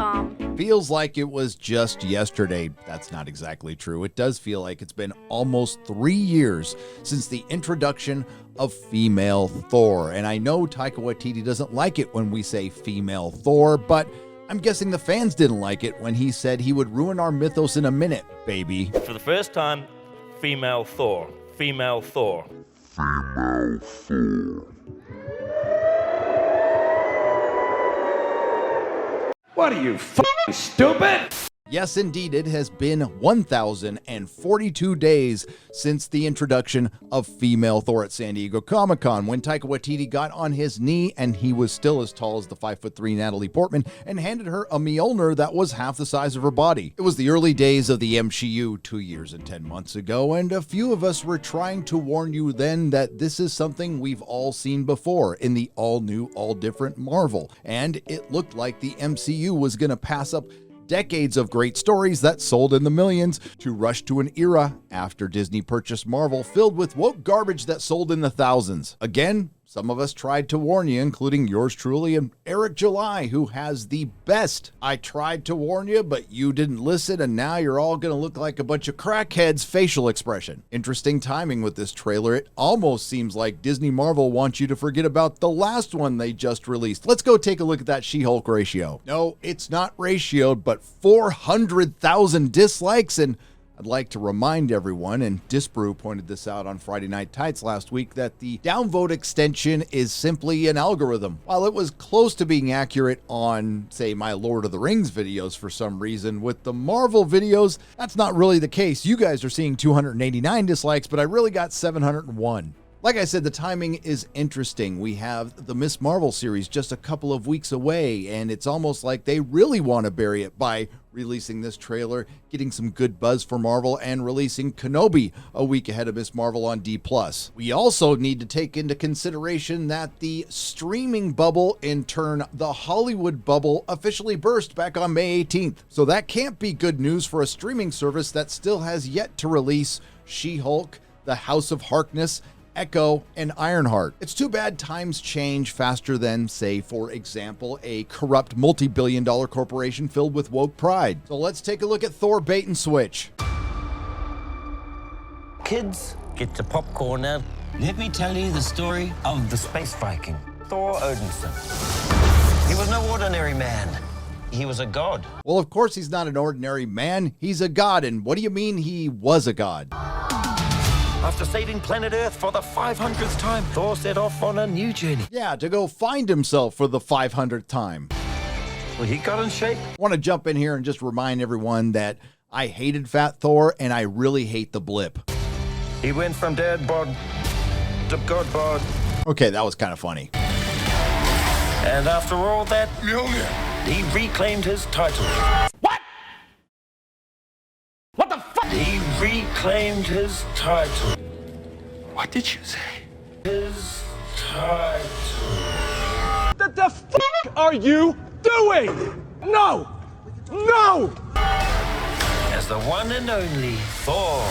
Nerdrotic.com. Feels like it was just yesterday. That's not exactly true. It does feel like it's been almost 3 years since the introduction of female Thor. And I know Taika Waititi doesn't like it when we say female Thor, but I'm guessing the fans didn't like it when he said he would ruin our mythos in a minute, baby. For the first time, female Thor. Female Thor. Female Thor. What are you, f***ing stupid? Yes, indeed, it has been 1,042 days since the introduction of female Thor at San Diego Comic-Con, when Taika Waititi got on his knee, and he was still as tall as the 5'3" Natalie Portman, and handed her a Mjolnir that was half the size of her body. It was the early days of the MCU 2 years and 10 months ago, and a few of us were trying to warn you then that this is something we've all seen before in the all-new, all-different Marvel, and it looked like the MCU was going to pass up decades of great stories that sold in the millions to rush to an era after Disney purchased Marvel filled with woke garbage that sold in the thousands. Again, some of us tried to warn you, including yours truly and Eric July, who has the best "I tried to warn you, but you didn't listen, and now you're all going to look like a bunch of crackheads" facial expression. Interesting timing with this trailer. It almost seems like Disney Marvel wants you to forget about the last one they just released. Let's go take a look at that She-Hulk ratio. No, it's not ratioed, but 400,000 dislikes, and I'd like to remind everyone, and Disbrew pointed this out on Friday Night Tights last week, that the downvote extension is simply an algorithm. While it was close to being accurate on, say, my Lord of the Rings videos for some reason, with the Marvel videos, that's not really the case. You guys are seeing 289 dislikes, but I really got 701. Like I said, the timing is interesting. We have the Miss Marvel series just a couple of weeks away, and it's almost like they really want to bury it by releasing this trailer, getting some good buzz for Marvel, and releasing Kenobi a week ahead of Miss Marvel on D+. We also need to take into consideration that the streaming bubble, in turn, the Hollywood bubble, officially burst back on May 18th. So that can't be good news for a streaming service that still has yet to release She-Hulk, The House of Harkness, Echo, and Ironheart. It's too bad times change faster than, say, for example, a corrupt multi-billion-dollar corporation filled with woke pride. So let's take a look at Thor Bait and Switch. Kids, get your popcorn out. Let me tell you the story of the space Viking, Thor Odinson. He was no ordinary man. He was a god. Well, of course he's not an ordinary man. He's a god. And what do you mean he was a god? After saving planet Earth for the 500th time, Thor set off on a new journey. Yeah, to go find himself for the 500th time. Well, he got in shape. I want to jump in here and just remind everyone that I hated Fat Thor, and I really hate the blip. He went from dad bod to god bod. Okay, that was kind of funny. And after all that, he reclaimed his title. What? What the fuck? He reclaimed his title. What did you say? His title. What the fuck are you doing? No! No! As the one and only Thor.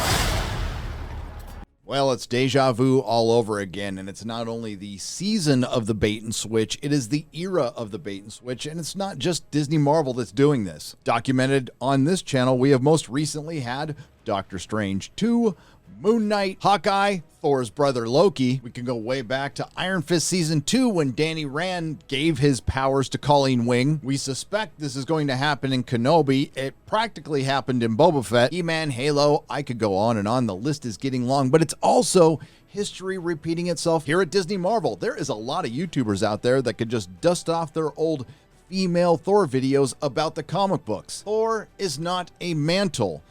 Well, it's deja vu all over again, and it's not only the season of the bait and switch, it is the era of the bait and switch, and it's not just Disney Marvel that's doing this. Documented on this channel, we have most recently had Doctor Strange 2, Moon Knight, Hawkeye, Thor's brother Loki. We can go way back to Iron Fist Season 2 when Danny Rand gave his powers to Colleen Wing. We suspect this is going to happen in Kenobi. It practically happened in Boba Fett, He-Man, Halo. I could go on and on. The list is getting long, but it's also history repeating itself here at Disney Marvel. There is a lot of YouTubers out there that could just dust off their old female Thor videos about the comic books. Thor is not a mantle.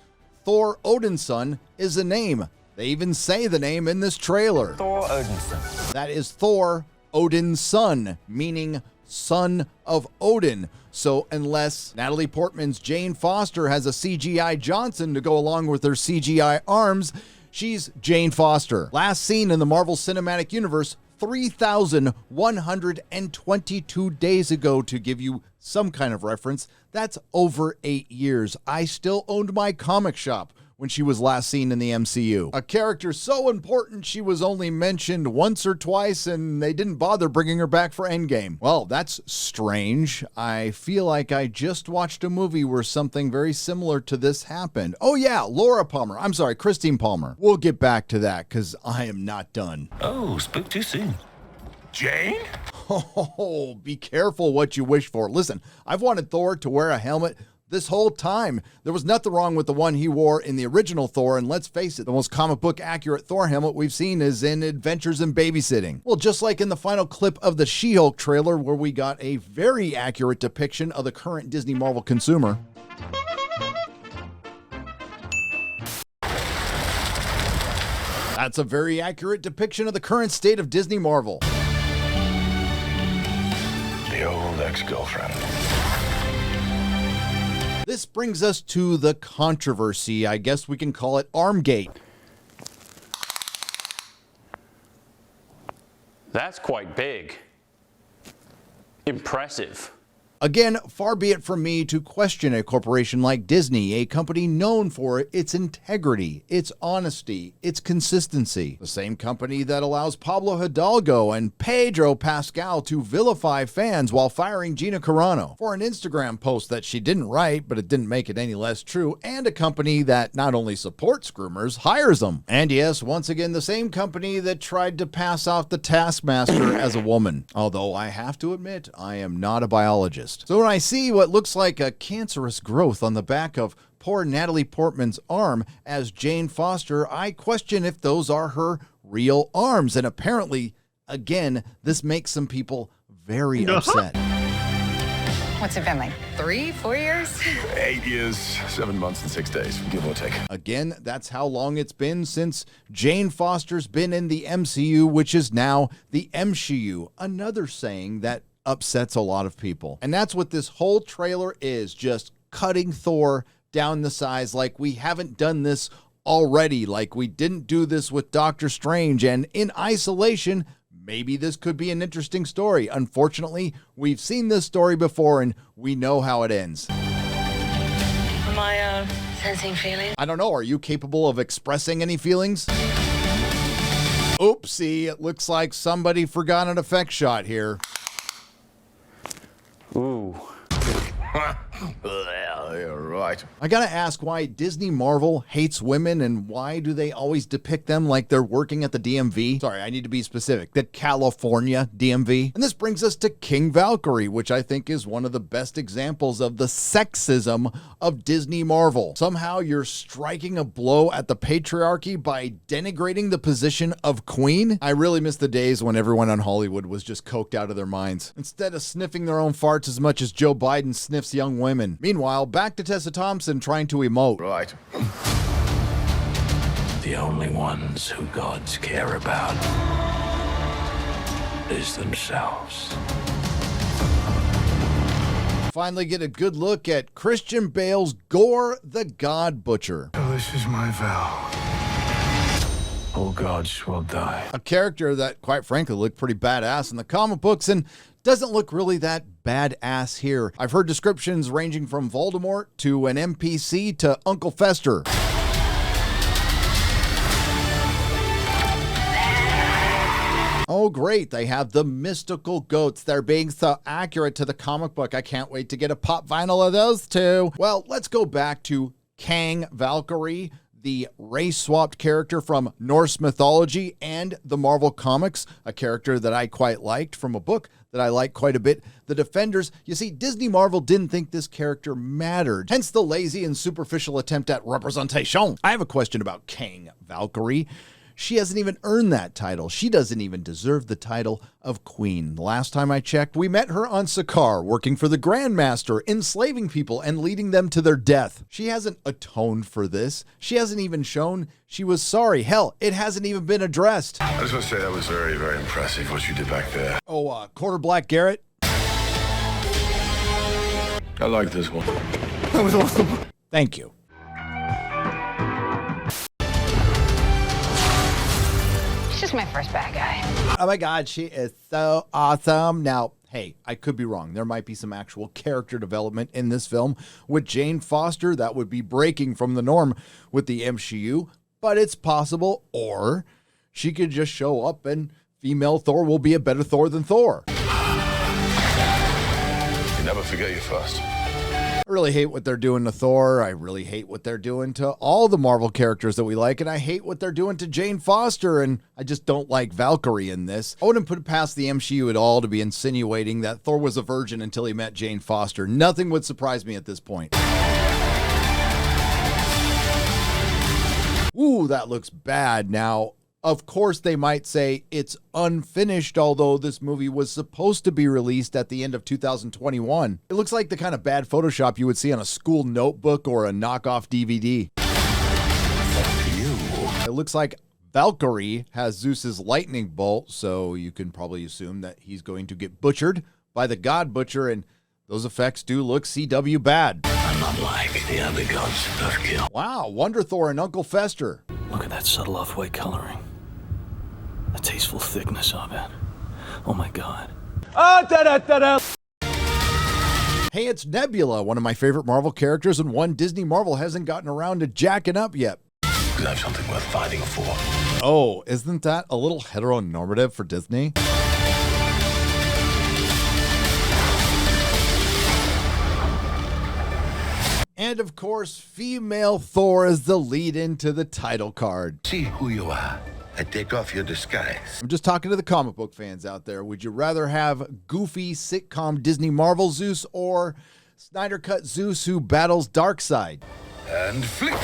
Thor Odinson is a name. They even say the name in this trailer. Thor Odinson. That is Thor, Odin's son, meaning son of Odin. So unless Natalie Portman's Jane Foster has a CGI Johnson to go along with her CGI arms, she's Jane Foster. Last seen in the Marvel Cinematic Universe 3,122 days ago, to give you some kind of reference. That's over 8 years. I still owned my comic shop when she was last seen in the MCU. A character so important she was only mentioned once or twice and they didn't bother bringing her back for Endgame. Well, that's strange. I feel like I just watched a movie where something very similar to this happened. Oh yeah, Laura Palmer. I'm sorry, Christine Palmer. We'll get back to that because I am not done. Oh, spoke too soon. Jane? Oh, be careful what you wish for. Listen, I've wanted Thor to wear a helmet this whole time. There was nothing wrong with the one he wore in the original Thor, and let's face it, the most comic book accurate Thor helmet we've seen is in Adventures in Babysitting. Well, just like in the final clip of the She-Hulk trailer where we got a very accurate depiction of the current Disney Marvel consumer. That's a very accurate depiction of the current state of Disney Marvel. The old ex-girlfriend. This brings us to the controversy. I guess we can call it Armgate. That's quite big. Impressive. Again, far be it from me to question a corporation like Disney, a company known for its integrity, its honesty, its consistency. The same company that allows Pablo Hidalgo and Pedro Pascal to vilify fans while firing Gina Carano for an Instagram post that she didn't write, but it didn't make it any less true, and a company that not only supports groomers, hires them. And yes, once again, the same company that tried to pass off the Taskmaster as a woman. Although I have to admit, I am not a biologist. So when I see what looks like a cancerous growth on the back of poor Natalie Portman's arm as Jane Foster, I question if those are her real arms. And apparently, again, this makes some people very upset. What's it been, like 3-4 years? 8 years, 7 months, and 6 days, give or take. Again, that's how long it's been since Jane Foster's been in the MCU, which is now the MCU. Another saying that upsets a lot of people. And that's what this whole trailer is, just cutting Thor down the size like we haven't done this already, like we didn't do this with Doctor Strange, and in isolation, maybe this could be an interesting story. Unfortunately, we've seen this story before and we know how it ends. Am I, sensing feelings? I don't know, are you capable of expressing any feelings? Oopsie, it looks like somebody forgot an effect shot here. Ooh. Well, you're right. I gotta ask why Disney Marvel hates women and why do they always depict them like they're working at the DMV? Sorry, I need to be specific. The California DMV. And this brings us to King Valkyrie, which I think is one of the best examples of the sexism of Disney Marvel. Somehow you're striking a blow at the patriarchy by denigrating the position of queen. I really miss the days when everyone on Hollywood was just coked out of their minds. Instead of sniffing their own farts as much as Joe Biden sniffs young women. Meanwhile, back to Tessa Thompson trying to emote. Right. The only ones who gods care about is themselves. Finally get a good look at Christian Bale's Gore the God Butcher. Oh, this is my vow. All gods will die. A character that, quite frankly, looked pretty badass in the comic books and doesn't look really that badass here. I've heard descriptions ranging from Voldemort to an NPC to Uncle Fester. Oh, great. They have the mystical goats. They're being so accurate to the comic book. I can't wait to get a pop vinyl of those two. Well, let's go back to King Valkyrie, the race-swapped character from Norse mythology and the Marvel Comics, a character that I quite liked from a book that I like quite a bit, The Defenders. You see, Disney Marvel didn't think this character mattered, hence the lazy and superficial attempt at representation. I have a question about King Valkyrie. She hasn't even earned that title. She doesn't even deserve the title of queen. The last time I checked, we met her on Sakaar, working for the Grandmaster, enslaving people and leading them to their death. She hasn't atoned for this. She hasn't even shown she was sorry. Hell, it hasn't even been addressed. I just want to say that was very, very impressive what you did back there. Oh, Quarter Black Garrett? I like this one. That was awesome. Thank you. She's just my first bad guy. Oh my God, she is so awesome. Now, Hey, I could be wrong. There might be some actual character development in this film. With Jane Foster, that would be breaking from the norm with the MCU, but it's possible. Or she could just show up and female Thor will be a better Thor than Thor. You never forget your first. I really hate what they're doing to Thor. I really hate what they're doing to all the Marvel characters that we like. And I hate what they're doing to Jane Foster. And I just don't like Valkyrie in this. I wouldn't put it past the MCU at all to be insinuating that Thor was a virgin until he met Jane Foster. Nothing would surprise me at this point. Ooh, that looks bad. Now, of course, they might say it's unfinished, although this movie was supposed to be released at the end of 2021. It looks like the kind of bad Photoshop you would see on a school notebook or a knockoff DVD. It looks like Valkyrie has Zeus's lightning bolt, so you can probably assume that he's going to get butchered by the God Butcher, and those effects do look CW bad. I'm not like the other gods of kill. Wow, Wonder Thor and Uncle Fester. Look at that subtle off-white coloring. The tasteful thickness of it. Oh my God. Hey, it's Nebula, one of my favorite Marvel characters and one Disney Marvel hasn't gotten around to jacking up yet. Because I have something worth fighting for. Oh, isn't that a little heteronormative for Disney? And of course, female Thor is the lead into the title card. See who you are and take off your disguise. I'm just talking to the comic book fans out there. Would you rather have goofy sitcom Disney Marvel Zeus or Snyder Cut Zeus who battles Darkseid? And flick.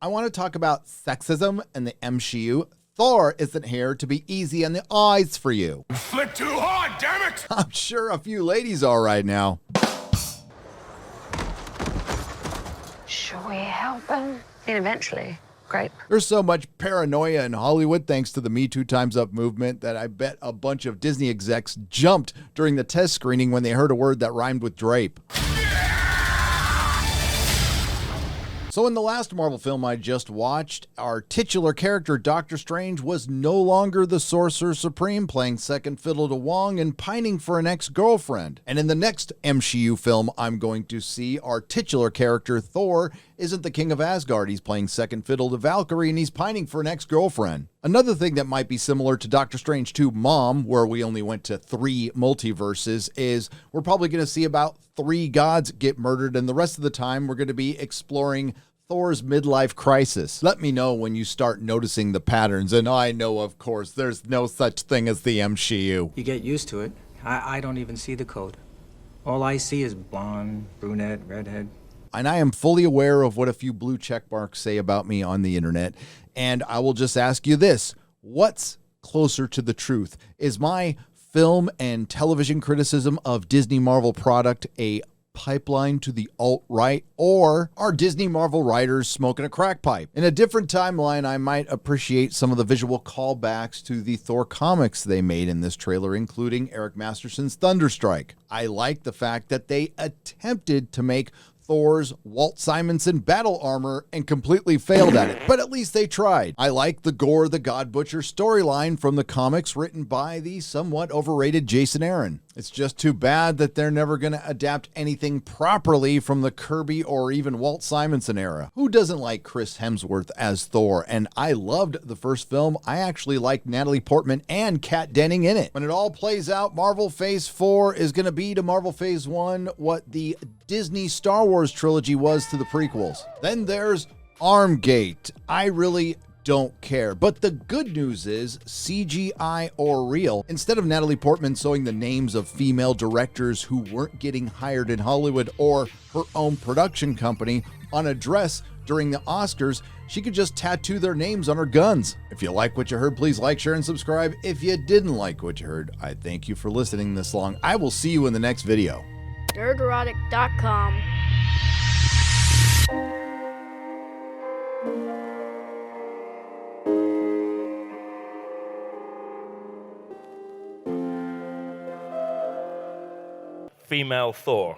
I want to talk about sexism in the MCU. Thor isn't here to be easy on the eyes for you. Flick too hard, damn it! I'm sure a few ladies are right now. Should we help him? And eventually. Great. There's so much paranoia in Hollywood thanks to the Me Too Time's Up movement that I bet a bunch of Disney execs jumped during the test screening when they heard a word that rhymed with drape. So in the last Marvel film I just watched, our titular character, Doctor Strange, was no longer the Sorcerer Supreme, playing second fiddle to Wong and pining for an ex-girlfriend. And in the next MCU film I'm going to see, our titular character, Thor, isn't the King of Asgard. He's playing second fiddle to Valkyrie and he's pining for an ex-girlfriend. Another thing that might be similar to Doctor Strange 2 Mom, where we only went to 3 multiverses, is we're probably going to see about 3 gods get murdered, and the rest of the time we're going to be exploring Thor's midlife crisis. Let me know when you start noticing the patterns, and I know, of course, there's no such thing as the MCU. You get used to it. I don't even see the code. All I see is blonde, brunette, redhead. And I am fully aware of what a few blue check marks say about me on the internet. And I will just ask you this. What's closer to the truth? Is my film and television criticism of Disney Marvel product a pipeline to the alt-right, or are Disney Marvel writers smoking a crack pipe? In a different timeline, I might appreciate some of the visual callbacks to the Thor comics they made in this trailer, including Eric Masterson's Thunderstrike. I like the fact that they attempted to make Thor's Walt Simonson battle armor and completely failed at it, but at least they tried. I like the Gore the God Butcher storyline from the comics written by the somewhat overrated Jason Aaron. It's just too bad that they're never going to adapt anything properly from the Kirby or even Walt Simonson era. Who doesn't like Chris Hemsworth as Thor? And I loved the first film. I actually liked Natalie Portman and Kat Denning in it. When it all plays out, Marvel Phase 4 is going to be to Marvel Phase 1 what the Disney Star Wars trilogy was to the prequels. Then there's Armgate. I really don't care. But the good news is, CGI or real, instead of Natalie Portman sewing the names of female directors who weren't getting hired in Hollywood or her own production company on a dress during the Oscars, she could just tattoo their names on her guns. If you like what you heard, please like, share, and subscribe. If you didn't like what you heard, I thank you for listening this long. I will see you in the next video. Nerdrotic.com. Female Thor.